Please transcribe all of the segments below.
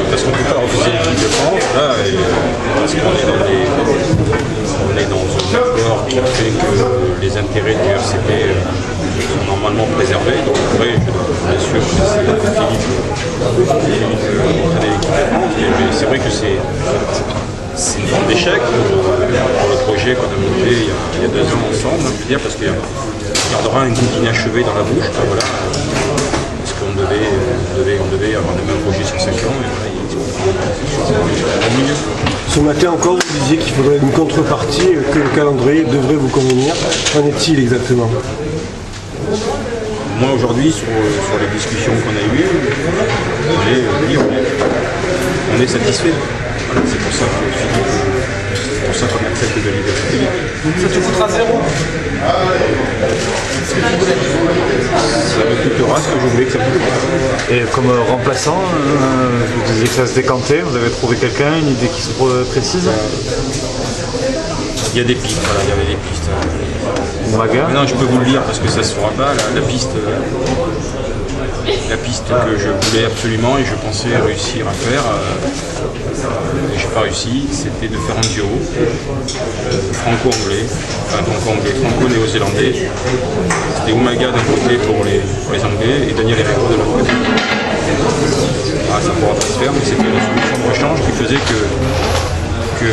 parce qu'on ne peut pas refuser l'équipe de France, là, parce qu'on est dans un accord qui fait que les intérêts du RCP sont normalement préservés. Donc après, bien sûr, c'est Philippe entraîner l'équipe de France, mais c'est vrai que c'est une forme d'échec pour le projet qu'on a monté il y a 2 ans ensemble, je veux dire, parce qu'il y aura un goût inachevé dans la bouche. Voilà. Parce qu'on devait avoir le même projet sur 5 ans, et voilà, il milieu. Ce matin encore, vous disiez qu'il faudrait une contrepartie, que le calendrier devrait vous convenir. Qu'en est-il exactement? Moi aujourd'hui, sur les discussions qu'on a eues, on est satisfait. Voilà, c'est pour ça que Philippe, c'est pour ça qu'on accepte de libérer Philippe. Ça te coûtera 0. Ça me coûtera ce que je voulais que ça me coûte. Et comme remplaçant, vous disiez que ça se décantait, vous avez trouvé quelqu'un, une idée qui se précise? Il y a des pistes, voilà, il y avait des pistes. Maintenant, je peux vous le dire parce que ça se fera pas, la piste que je voulais absolument et je pensais réussir à faire, et je n'ai pas réussi, c'était de faire un duo franco-néo-zélandais. C'était Umaga d'un côté pour les Anglais et Daniel Herrero de l'autre côté. Ça ne pourra pas se faire, mais c'était une solution de rechange qui faisait que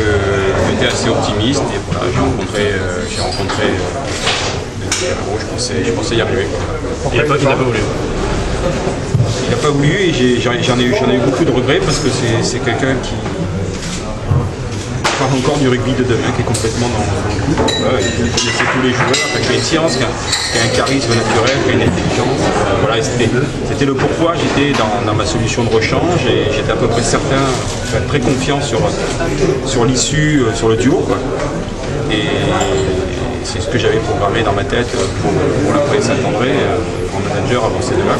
j'étais assez optimiste et voilà, j'ai rencontré je pensais y arriver. Il n'a pas voulu. Il n'a pas voulu et j'en ai eu beaucoup de regrets parce que c'est quelqu'un qui parle encore du rugby de demain, qui est complètement dans le coup. Voilà, il connaissait tous les joueurs, qui a une science, qui a un charisme naturel, qui a une intelligence. Voilà, c'était le pourquoi j'étais dans ma solution de rechange et j'étais à peu près certain, très confiant sur l'issue, sur le duo, quoi. Et c'est ce que j'avais programmé dans ma tête pour l'après Saint-André, en manager avant ces deux-là.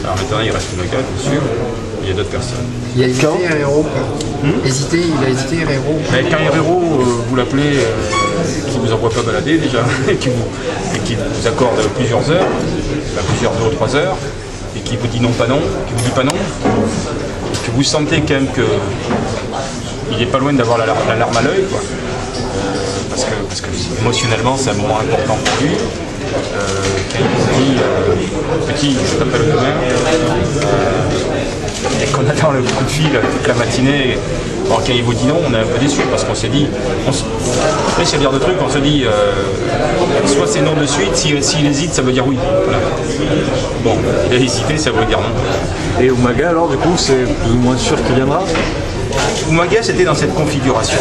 Alors maintenant il reste le gars, bien sûr, il y a d'autres personnes. Il a hésité Herrero. Il a hésité Herrero. Quand Herrero, vous l'appelez, qui ne vous envoie pas balader déjà, et qui vous accorde plusieurs heures, plusieurs 2 ou 3 heures, et qui vous dit non pas non, qui vous dit pas non, que vous sentez quand même qu'il n'est pas loin d'avoir la larme à l'œil, quoi. Parce que émotionnellement c'est un moment important pour lui. Quand il vous dit petit, je t'appelle demain, et qu'on attend le coup de fil toute la matinée, alors quand il vous dit non, on est un peu déçu parce qu'on s'est dit, après c'est dire de trucs, on se dit soit c'est non de suite, s'il hésite ça veut dire oui. Voilà. Bon, il a hésité, ça veut dire non. Et Umaga alors du coup c'est plus ou moins sûr qu'il viendra? Umaga c'était dans cette configuration.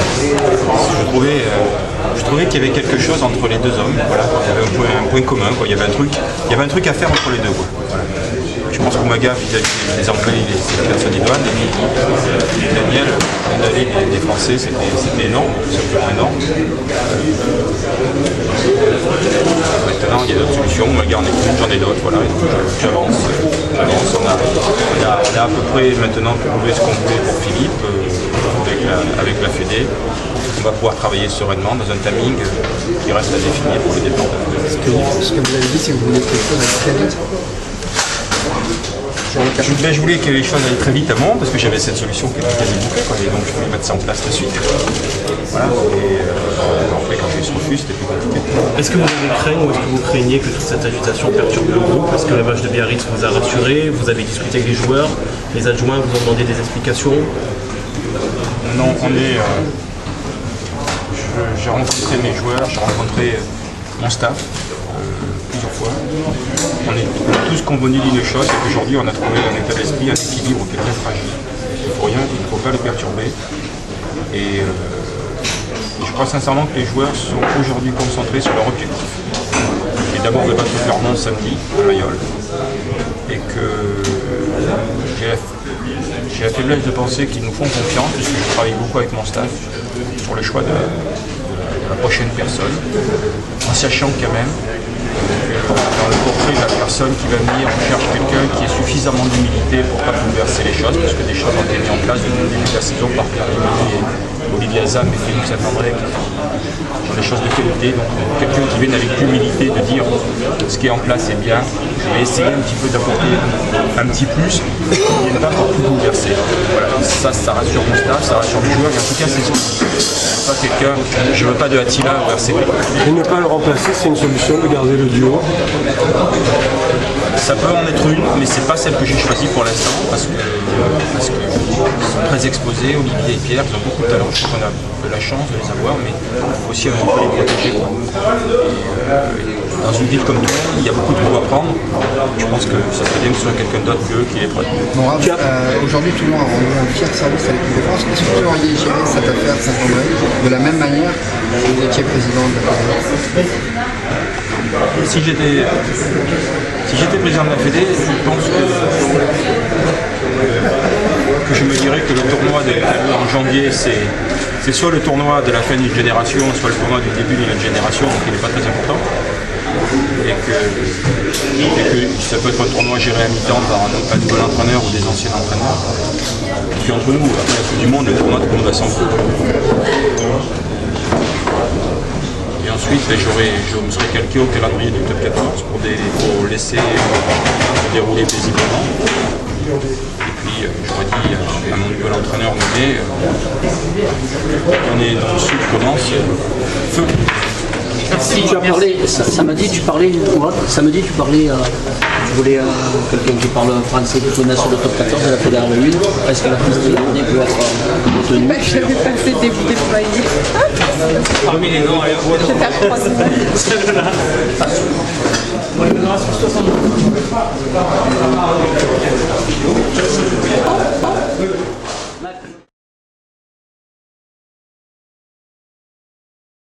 Je trouvais qu'il y avait quelque chose entre les 2 hommes. Voilà. Il y avait un point commun, quoi. Il y avait un truc à faire entre les deux, quoi. Voilà. Je pense qu'Umaga vis-à-vis des Anglais, c'est la personne idoine. Et puis Daniel, des Français, c'était énorme, simplement énorme. Maintenant, il y a d'autres solutions. Umaga en est une, j'en ai d'autres. Voilà. J'avance. On a à peu près maintenant trouvé ce qu'on voulait pour Philippe avec la Fédé. On va pouvoir travailler sereinement dans un timing qui reste à définir pour le départ. Ce que vous avez dit, c'est que vous vouliez quelque chose d'aller très vite. Je voulais que les choses aillent très vite avant parce que j'avais cette solution qui était quasi bouclée, et donc je voulais mettre ça en place de suite. Voilà. Et après quand j'ai eu ce refus, c'était plus compliqué. Est-ce que vous avez craint ou est-ce que vous craignez que toute cette agitation perturbe le groupe? Parce que le match de Biarritz vous a rassuré, vous avez discuté avec les joueurs, les adjoints vous ont demandé des explications? Non, j'ai rencontré mes joueurs, j'ai rencontré mon staff plusieurs fois. On est tous convenus d'une chose, c'est qu'aujourd'hui on a trouvé un état d'esprit, un équilibre qui est très fragile. Il ne faut pas le perturber. Et je crois sincèrement que les joueurs sont aujourd'hui concentrés sur leur objectif. Et d'abord de battre Clermont samedi à Mayol. Et que j'ai la faiblesse de penser qu'ils nous font confiance, puisque je travaille beaucoup avec mon staff sur le choix de la prochaine personne, en sachant quand même que dans le portrait de la personne qui va venir, on cherche quelqu'un qui ait suffisamment d'humilité pour ne pas bouleverser les choses, parce que des choses ont été mises en place depuis le début de la saison par Pierre Rimini et Olivier Azam et Philippe Saint-André sur des choses de qualité. Donc quelqu'un qui vienne avec l'humilité de dire ce qui est en place est bien, je vais essayer un petit peu d'apporter un petit plus, qui ne vienne pas pour tout bouleverser. Voilà, ça rassure mon staff, ça rassure les joueurs, et en tout cas c'est ce que pas quelqu'un, je veux pas de Attila au RCP. Et ne pas le remplacer, c'est une solution de garder le duo. Ça peut en être une, mais c'est pas celle que j'ai choisie pour l'instant parce qu'ils sont très exposés, Olivier et Pierre, ils ont beaucoup de talent, je crois qu'on a de la chance de les avoir, mais il faut aussi un petit peu les protéger. Quoi. Dans une ville comme Toulon, il y a beaucoup de coups à prendre, je pense que ça serait bien que ce soit quelqu'un d'autre qu'eux qui les prenne. Bon, aujourd'hui, Toulon a rendu un fier service à l'équipe de France. Est-ce que vous auriez géré cette affaire Saint-André de la même manière que vous étiez président de la Fédération? Si j'étais président de la Fédé, je pense que je me dirais que le tournoi en janvier, c'est soit le tournoi de la fin d'une génération, soit le tournoi du début d'une autre génération, donc il n'est pas très important. Et que ça peut être un tournoi géré à mi-temps par un nouvel entraîneur ou des anciens entraîneurs. Et puis entre nous, après la Coupe du Monde, le tournoi tout le monde va s'en foutre. Et ensuite, je me serais calqué au calendrier du top 14 pour laisser se dérouler paisiblement. Et puis, j'aurais dit à mon nouvel entraîneur nommé, on est dans le sud, commence, feu. Si tu as parlé, samedi tu parlais, tu voulais quelqu'un qui parle français qui connaît sur le top 14 de la Fédération 1. Est-ce que la piste de l'année peut être obtenue? Je n'avais pas fait déployer. Parmi les noms, allez, J'étais à 3 semaines.